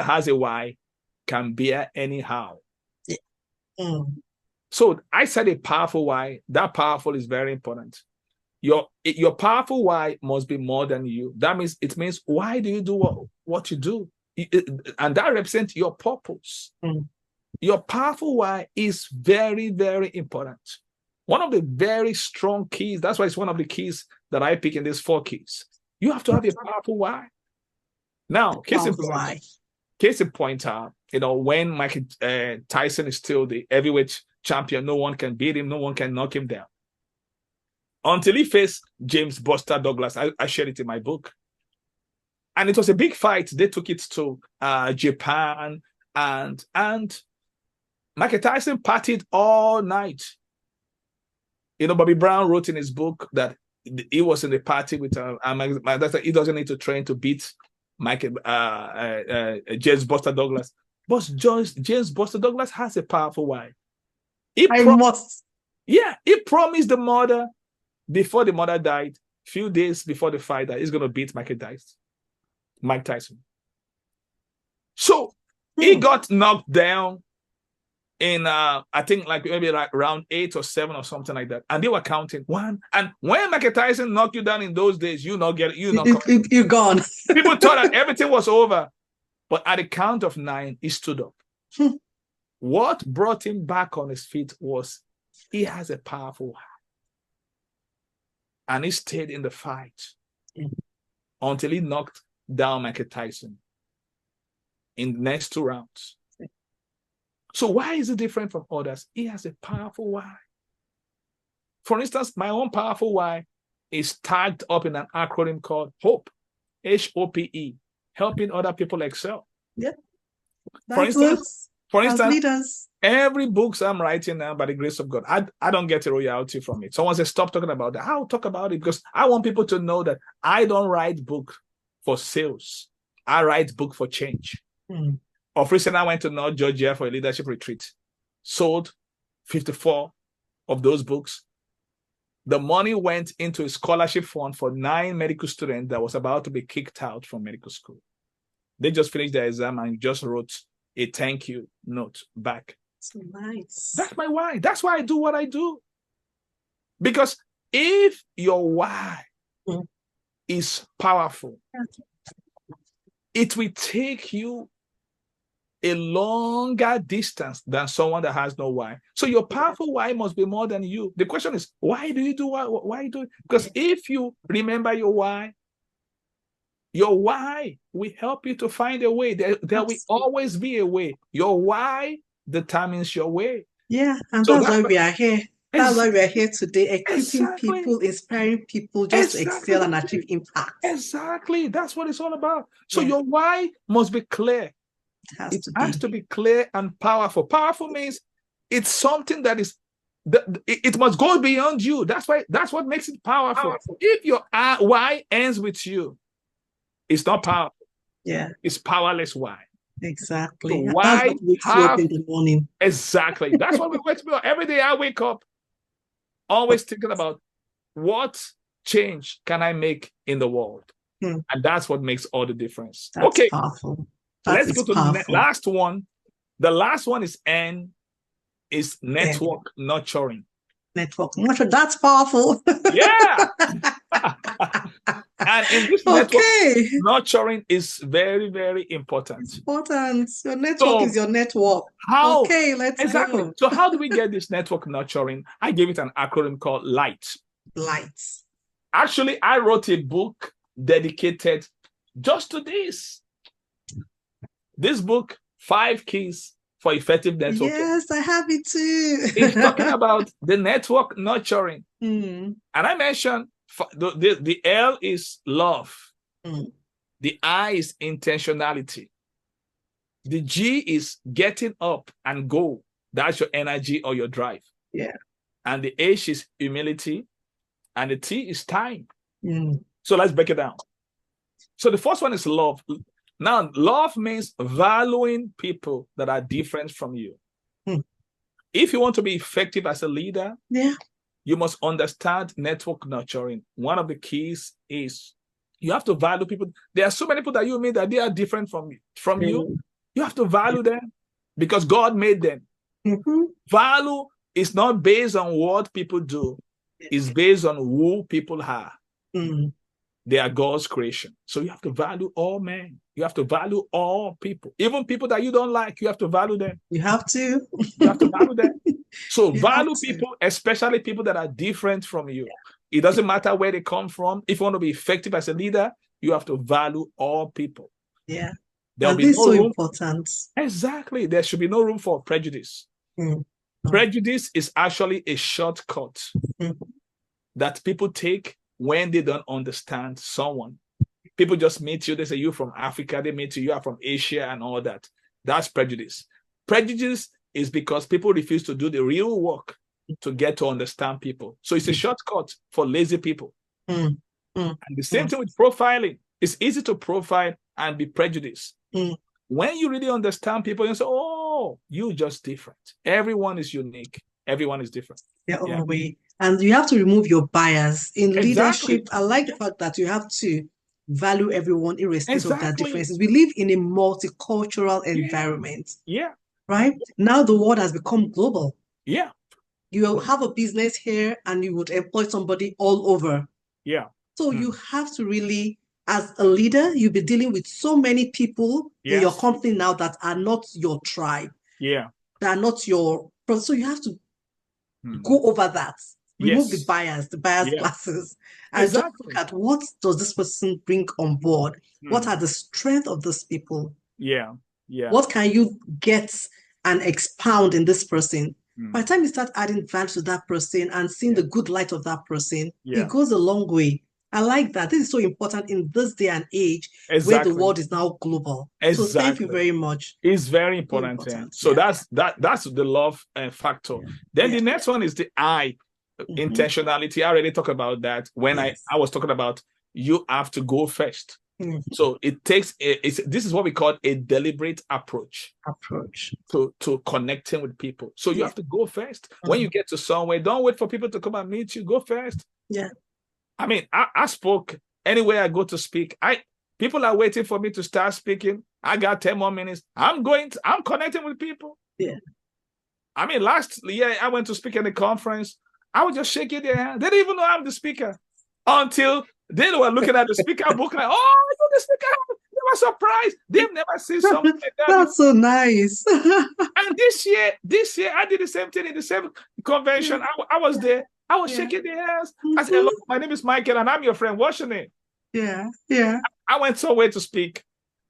has a why can bear anyhow. Yeah. So I said a powerful why. That powerful is very important. Your powerful why must be more than you. That means why do you do what you do? And that represents your purpose. Your powerful why is very, very important. One of the very strong keys, that's why it's one of the keys that I pick in these 4 keys. You have to have a powerful why. Now, case in point, when Mike Tyson is still the heavyweight champion, no one can beat him, no one can knock him down. until he faced James Buster Douglas. I shared it in my book. And it was a big fight. They took it to Japan, and Mike Tyson partied all night. Bobby Brown wrote in his book that he was in the party with he doesn't need to train to beat James Buster Douglas. But James Buster Douglas has a powerful why. He promised the mother before the mother died, few days before the fight, that he's going to beat Mike Tyson. So he got knocked down in I think maybe round 8 or 7 or something like that, and they were counting 1. And when Mike Tyson knocked you down in those days, you're gone. People thought that everything was over, but at the count of 9, he stood up. What brought him back on his feet was he has a powerful heart, and he stayed in the fight until he knocked down Mike Tyson in the next 2 rounds. So why is it different from others? He has a powerful why. For instance, my own powerful why is tagged up in an acronym called HOPE, HOPE, helping other people excel. Yeah. For instance, leaders. Every books I'm writing now, by the grace of God, I don't get a royalty from it. Someone says, stop talking about that. I'll talk about it because I want people to know that I don't write book for sales. I write book for change. Of recent, I went to North Georgia for a leadership retreat. Sold 54 of those books. The money went into a scholarship fund for 9 medical students that was about to be kicked out from medical school. They just finished their exam and just wrote a thank you note back. So nice. That's my why. That's why I do what I do. Because if your why is powerful, it will take you a longer distance than someone that has no why. So your powerful why must be more than you. The question is, why do you do what? Why do it? Because if you remember your why will help you to find a way. There will always be a way. Your why determines your way. Yeah, and so that's why we are here. That's why we are here today, equipping people, inspiring people just to excel and achieve impact. Exactly. That's what it's all about. So your why must be clear. It has to be clear and powerful. Powerful means it's something that is, it must go beyond you. That's what makes it powerful. If your why ends with you, it's not powerful. Yeah. It's powerless why. Exactly. So why wakes you up in the morning. Exactly. That's what wakes me up. Every day I wake up always thinking about what change can I make in the world? And that's what makes all the difference. That's powerful. Let's go to the last one. The last one is N, is network nurturing. Network nurturing. That's powerful. Yeah. And in this network, nurturing is very, very important. Important. Your network is your network. How? Okay, let's go. So how do we get this network nurturing? I gave it an acronym called LIGHT. LIGHT. Actually, I wrote a book dedicated just to this. This book, 5 Keys for Effective Networking. Yes, I have it too. It's talking about the network nurturing. And I mentioned the L is love. The I is intentionality. The G is getting up and go. That's your energy or your drive. Yeah. And the H is humility. And the T is time. So let's break it down. So the first one is love. Now, love means valuing people that are different from you. If you want to be effective as a leader, you must understand network nurturing. One of the keys is you have to value people. There are so many people that you meet that they are different from you. You have to value them because God made them. Value is not based on what people do. It's based on who people are. They are God's creation. So you have to value all men. You have to value all people. Even people that you don't like, you have to value them. You have to. You have to value them. So value people, especially people that are different from you. It doesn't matter where they come from. If you want to be effective as a leader, you have to value all people. Yeah. There'll be no room. Important. Exactly. There should be no room for prejudice. Prejudice is actually a shortcut. that people take when they don't understand someone. People just meet you. They say, you're from Africa. They meet you. You are from Asia and all that. That's prejudice. Prejudice is because people refuse to do the real work to get to understand people. So it's a shortcut for lazy people. And the same thing with profiling. It's easy to profile and be prejudiced. When you really understand people, you say, oh, you're just different. Everyone is unique. Everyone is different. Their own way. And you have to remove your bias. In leadership, I like the fact that you have to value everyone irrespective of their differences. We live in a multicultural environment. Right? Now the world has become global. You will have a business here and you would employ somebody all over. So you have to really, as a leader, you'll be dealing with so many people in your company now that are not your tribe. That are not your... So you have to go over that. Remove the bias classes, and just look at what does this person bring on board? What are the strengths of these people? What can you get and expound in this person? By the time you start adding value to that person and seeing the good light of that person, it goes a long way. I like that. This is so important in this day and age where the world is now global. So thank you very much. It's very important. So that's the love factor. Then the next one is the I, intentionality. I already talked about that when I was talking about you have to go first. So it takes this is what we call a deliberate approach to connecting with people. So you have to go first. When you get to somewhere, don't wait for people to come and meet you. Go first. I mean, I spoke anywhere I go to speak. People are waiting for me to start speaking. I got 10 more minutes. I'm connecting with people. I mean, last year I went to speak at a conference. I was just shaking their hand. They didn't even know I'm the speaker until they were looking at the speaker book like, oh, you're the speaker. They were surprised. They've never seen something like that. That's so nice. And this year, I did the same thing in the same convention. I was there. I was shaking their hands. I said, hello, my name is Michael, and I'm your friend. What's your name? I went somewhere to speak,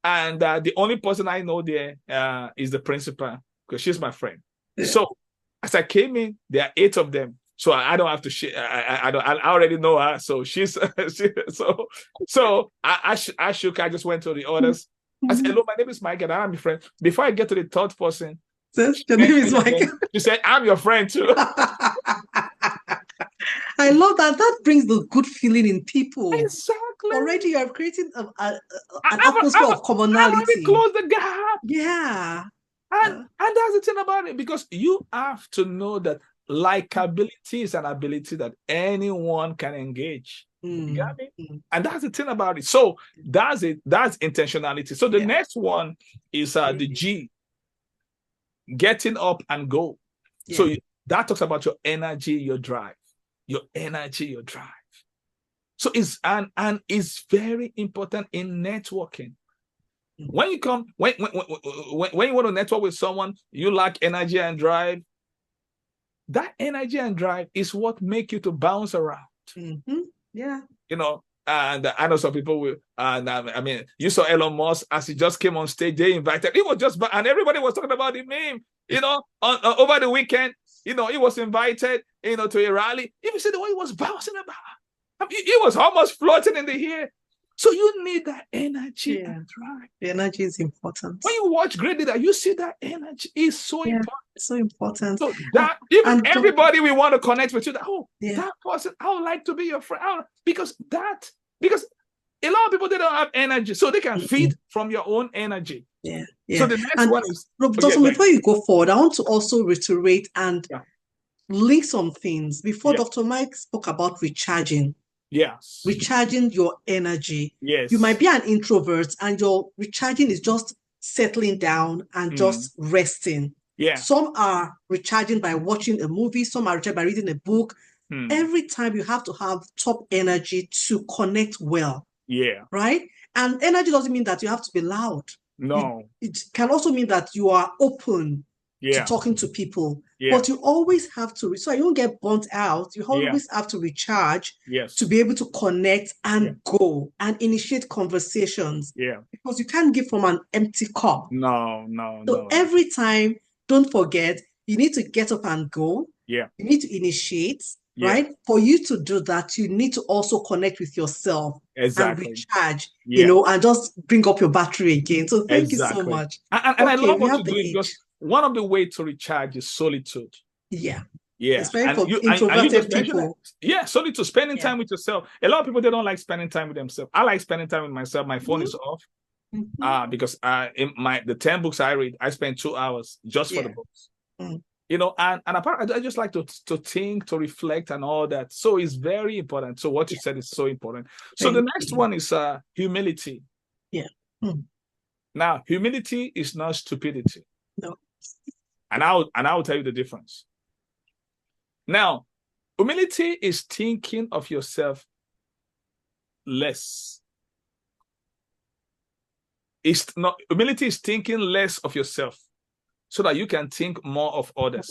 and the only person I know there is the principal, because she's my friend. So as I came in, there are 8 of them. So I don't have to I already know her. So she's so I shook. I just went to the others. I said, hello, my name is Michael, and I'm your friend. Before I get to the third person, your name is Michael. She said, I'm your friend too. I love that. That brings the good feeling in people. Exactly. Already you're creating an atmosphere of commonality. I already closed the gap. And that's the thing about it, because you have to know that likability is an ability that anyone can engage. You got me? And that's the thing about it. So that's it. That's intentionality. So the next one is the G, getting up and go. So that talks about your energy, your drive. Your energy, your drive. So it's and it's very important in networking. When you come, when you want to network with someone, you lack energy and drive. That energy and drive is what make you to bounce around. You know, and I know some people will. And I mean, you saw Elon Musk as he just came on stage. They invited. It was just, and everybody was talking about the meme. You know, over the weekend. You know, he was invited, you know, to a rally. Even see the way he was bouncing about. I mean, he was almost floating in the air. So you need that energy and drive. The energy is important. When you watch great leader, you see that energy is so important. It's so important. So that even everybody we want to connect with you, that that person, I would like to be your friend. Because a lot of people, they don't have energy, so they can feed from your own energy. So the next one is... Before you go forward, I want to also reiterate and link some things. Before Dr. Mike spoke about recharging. Recharging your energy. You might be an introvert and your recharging is just settling down and just resting. Some are recharging by watching a movie. Some are recharging by reading a book. Every time you have to have top energy to connect well. Right? And energy doesn't mean that you have to be loud. No. It can also mean that you are open to talking to people. But you always have to, so you don't get burnt out. You always have to recharge to be able to connect and go and initiate conversations. Because you can't give from an empty cup. So every time, don't forget, you need to get up and go. You need to initiate. right? For you to do that, you need to also connect with yourself and recharge, and just bring up your battery again. So thank you so much. And I love what you're doing, because one of the ways to recharge is solitude. Yeah. Yeah. Especially for introverted people. Yeah, solitude, spending time with yourself. A lot of people, they don't like spending time with themselves. I like spending time with myself. My phone is off. Because in the 10 books I read, I spend 2 hours just for the books. And apart, I just like to think, to reflect and all that. So it's very important. So what you said is so important. So the next one is humility. Yeah. Now, humility is not stupidity. No. And I will tell you the difference. Now, humility is thinking of yourself less. Humility is thinking less of yourself so that you can think more of others.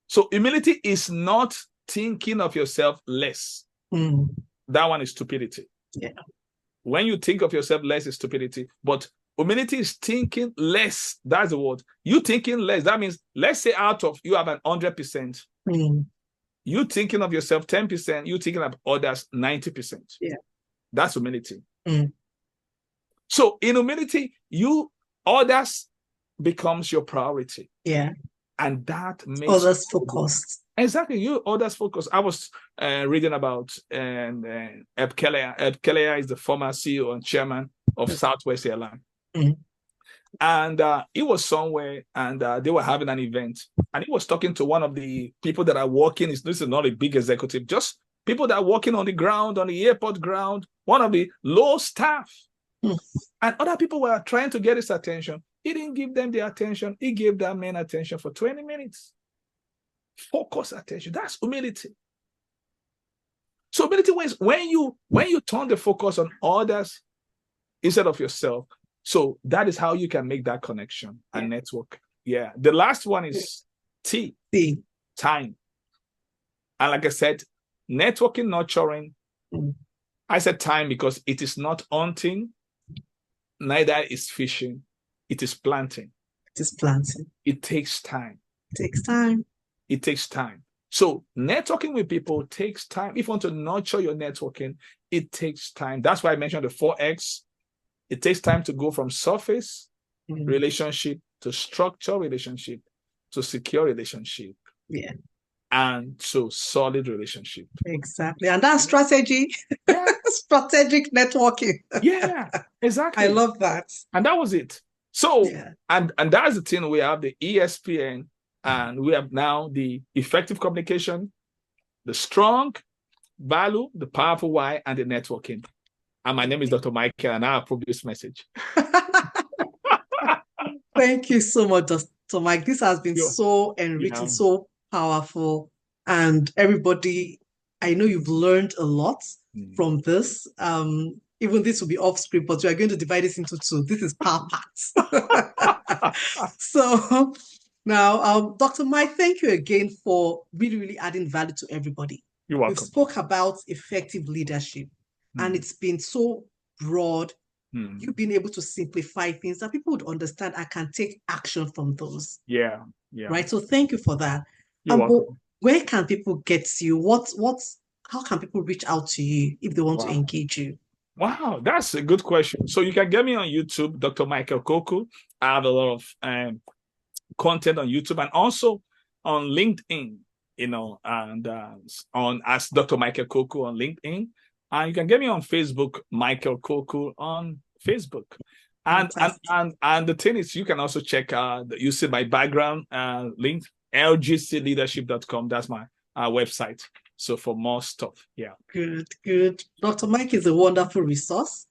So humility is not thinking of yourself less. That one is stupidity. Yeah. When you think of yourself less is stupidity, but humility is thinking less. That's the word. You thinking less. That means, let's say out of you have 100%. You thinking of yourself 10%, you thinking of others 90%. Yeah. That's humility. So in humility, others becomes your priority. Yeah. And that makes others focused. Exactly. Others focused. I was reading about Eb Keller. Eb Keller is the former CEO and chairman of Southwest Airlines. And he was somewhere, and they were having an event, and he was talking to one of the people that are working. This is not a big executive, just people that are working on the ground, on the airport ground, one of the low staff. And other people were trying to get his attention. He didn't give them the attention. He gave that man attention for 20 minutes. Focus attention. That's humility. So humility is when you turn the focus on others instead of yourself. So that is how you can make that connection and network. Yeah. The last one is T. Time. And like I said, networking, nurturing. I said time because it is not hunting, neither is fishing. It is planting. It is planting. It takes time. It takes time. It takes time. So networking with people takes time. If you want to nurture your networking, it takes time. That's why I mentioned the 4X. It takes time to go from surface relationship to structure relationship to secure relationship. Yeah. And to solid relationship. Exactly. And that's strategy. Yeah. Strategic networking. Yeah, exactly. I love that. And that was it. So, and that's the thing. We have the ESPN, and we have now the effective communication, the strong value, the powerful why, and the networking. And my name is Dr. Michael, and I approve this message. Thank you so much, Dr. Mike. This has been so enriching, so powerful. And everybody, I know you've learned a lot from this. Even this will be off script, but we are going to divide this into two. This is power parts. So now, Dr. Mike, thank you again for really, really adding value to everybody. You're welcome. We spoke about effective leadership, and it's been so broad. You've been able to simplify things that people would understand and can take action from those. Yeah. Right. So thank you for that. You're welcome. Where can people get you? How can people reach out to you if they want to engage you? Wow, that's a good question. So you can get me on YouTube, Dr. Michael Koku. I have a lot of content on YouTube and also on LinkedIn, and on as Dr. Michael Koku on LinkedIn. And you can get me on Facebook, Michael Koku on Facebook. And the thing is, you can also check you see my background link, lgcleadership.com. That's my website. So for more stuff, Good. Dr. Mike is a wonderful resource.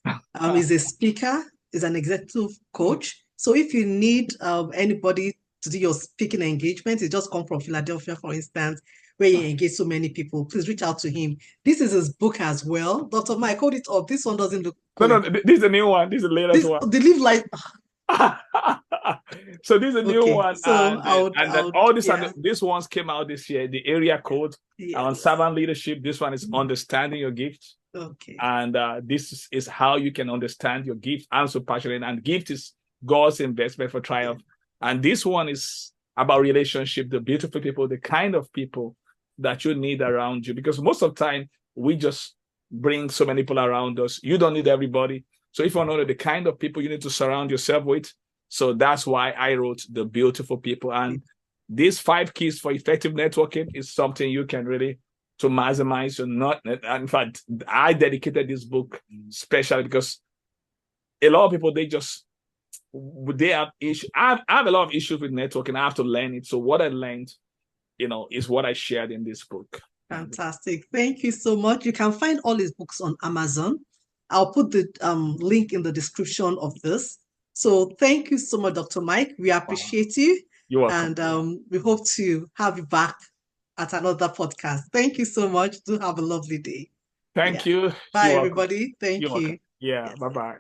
He's a speaker, he's an executive coach. So if you need anybody to do your speaking engagement, he just come from Philadelphia, for instance, where he engaged so many people. Please reach out to him. This is his book as well. Dr. Mike, hold it up. This one doesn't look good. No, this is a new one. This is the latest one. They live like... So this is a new one. So these ones came out this year. The area code on servant leadership. This one is understanding your gift. Okay. And this is how you can understand your gift. I'm so passionate, and gift is God's investment for triumph. And this one is about relationship, the beautiful people, the kind of people that you need around you, because most of the time we just bring so many people around us. You don't need everybody. So if you want to know the kind of people you need to surround yourself with, so that's why I wrote The Beautiful People. And these 5 keys for effective networking is something you can really to maximize your not. In fact, I dedicated this book especially because a lot of people, they have issues. I have a lot of issues with networking. I have to learn it. So what I learned, is what I shared in this book. Fantastic. Thank you so much. You can find all his books on Amazon. I'll put the link in the description of this. So thank you so much, Dr. Mike. We appreciate you. You're welcome. And we hope to have you back at another podcast. Thank you so much. Do have a lovely day. Thank you. Bye, everybody. Thank you. Yeah, bye-bye.